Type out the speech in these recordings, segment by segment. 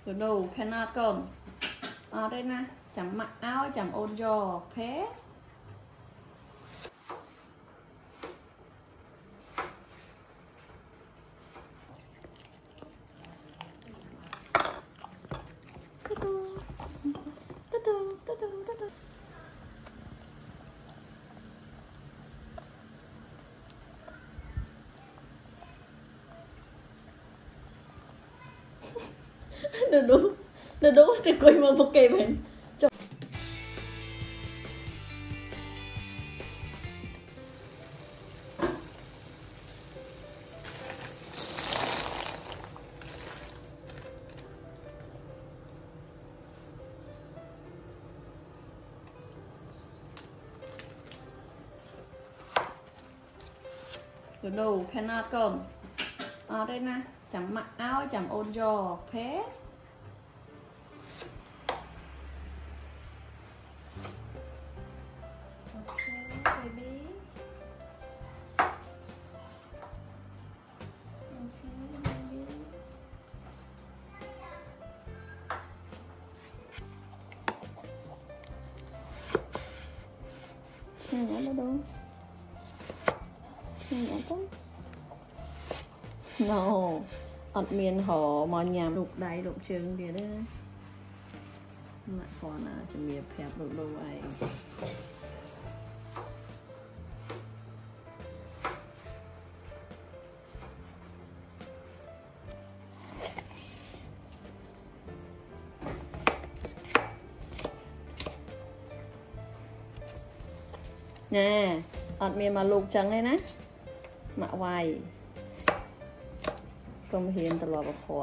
Rồi đồ cannot con. Đây nè, chẳng mặc áo chẳng ôn giò thế. Được đúng thì quay mà một cây mình. Rồi đồ cannot con. Đây nè, chẳng mặc áo chẳng ôn giò thế. Nhả đâu nhả quá no ọt miên họ mòn nhảm đục đáy đục trứng kìa đấy lại còn chỉ miệt phép đục đâu vậy nè ọt miên mà lục trắng đây nè mạ hoài không hiềnตลอดกับคอ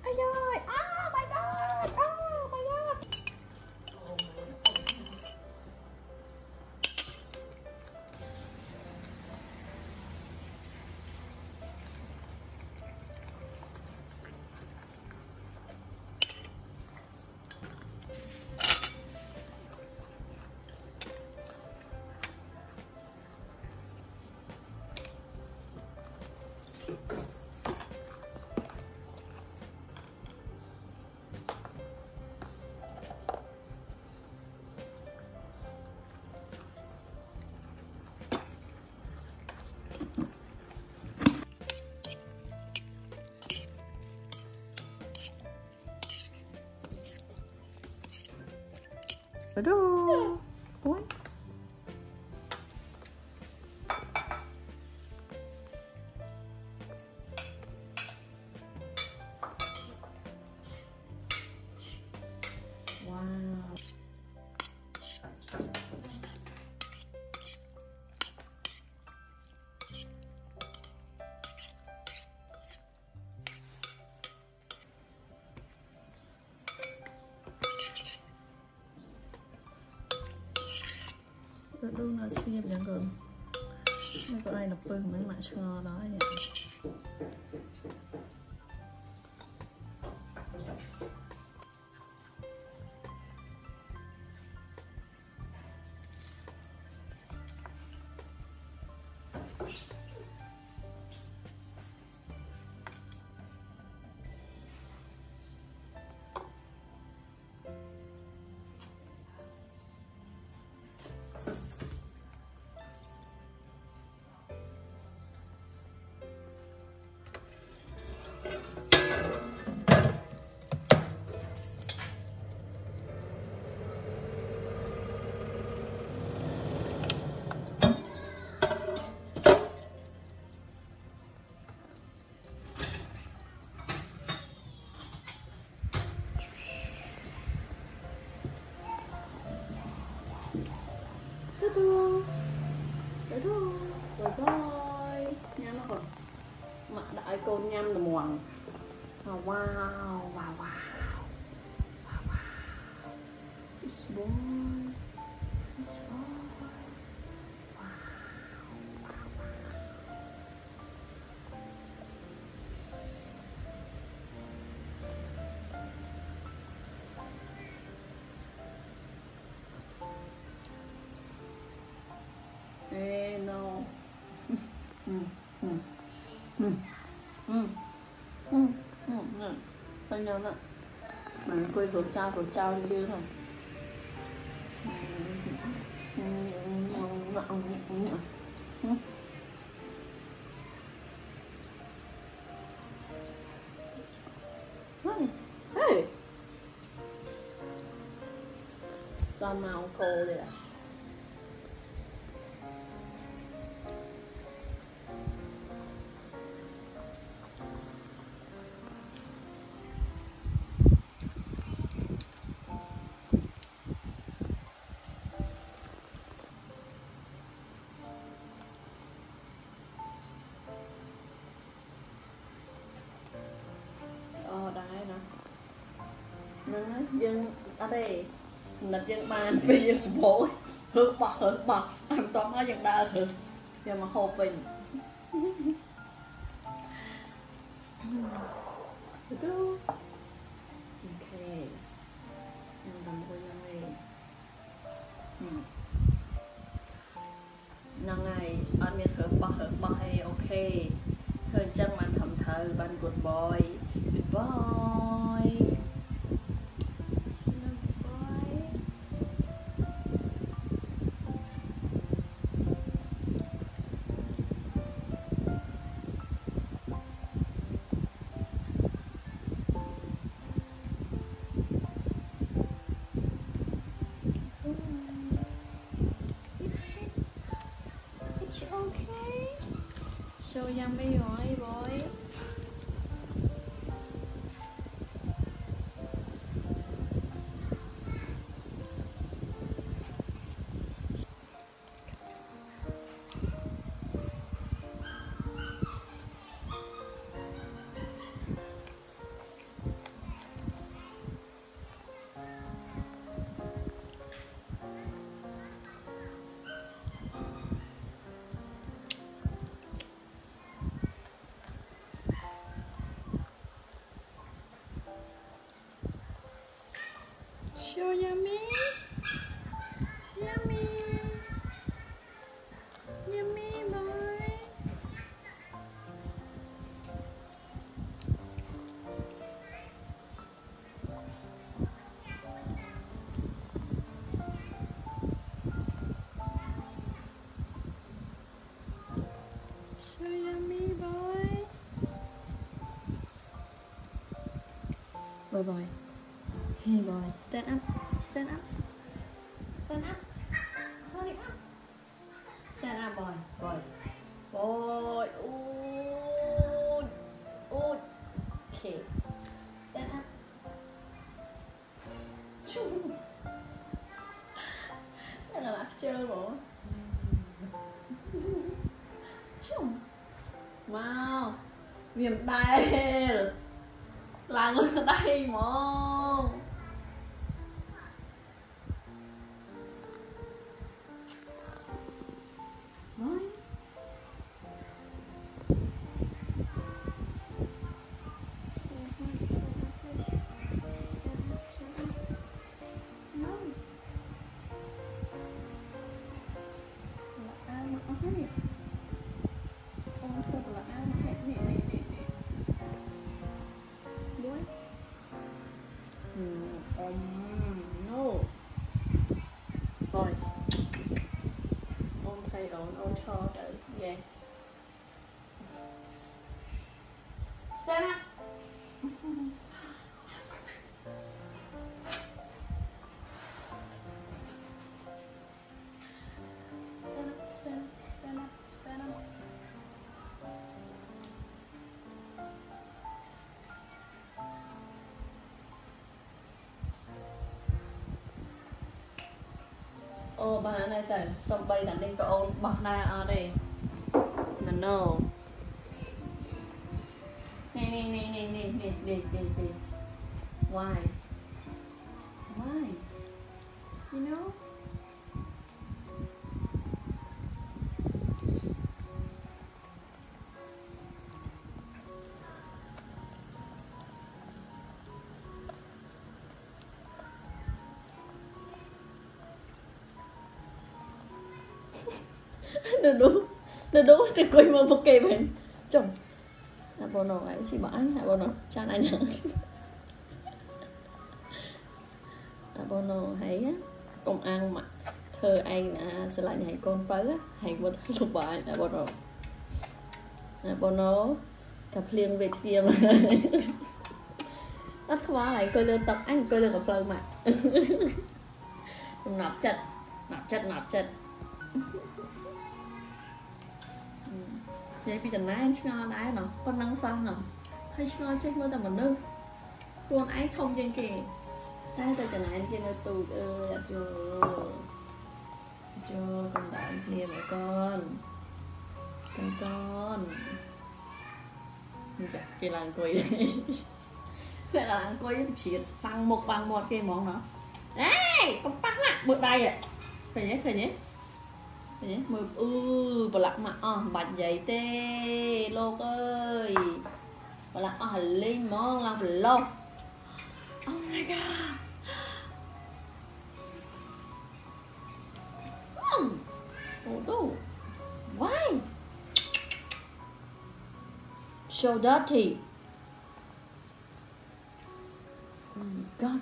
Ai ơi, oh my god, oh my god. Aduh. Ôi. Wow. Đâu là suy nhập chẳng cần cái này là bưng mấy mã cho đó vậy. rồi mà đại con nhâm là mòn. Wow, wow, wow, wow, wow. This boy, this boy. Hey, no. Thôi nhau nè. Mình quay vượt trao đi chưa thôi. Hey. Toàn màu cô đây à. Đấy nè. Nó dân ở đây nịch dân ban bây giờ bố hớt bọt ăn toàn nó dân đa hớt giờ mà hộp bình itu ok yang tầm của ngày anh biết hớt bọt hay ok thôi chân mà thầm thơ ban good boy. It's okay. So yummy, boy. So yummy, yummy, yummy boy. So yummy boy. Boy. Hey boy, stand up, stand up, stand up, hold it up, stand up boy, boy, okay, stand up, đây là lắc chơi bộ, wow, viêm tay, làm ở đây mà. No. Rồi. Ôm thay đổi ôm cho tự. Yes. Stand up. Stand up. Ô bà này trời xong bay đánh lên cậu bọc na ở đây. No. Why? Why? You know? Nó thì quay mà một cây bên chồng abono ấy xí bán abono cha này nhở abono thấy á công ăn mà thơ anh sẽ lại này con phớ á hành một lục bài abono cặp liên về thiêm đất không lại coi lương tập anh coi lương cặp lương mà nạp chật vậy bây giờ nãy anh ngon đấy mà con năng xăng nào hay ngon chết mới tao mình đâu con ấy không trên kì đây tao chẳng này kia nó tụt chưa con đã kia mà con chả kia là quỳ lại là quỳ chỉ bằng một cái món nó đấy con bắt á bữa đây à phải nhé mười bà lạc mà bạch dậy tê lô ơi bà lạc linh món làm lô. Oh my god. Oh, why? So dirty. Oh my god.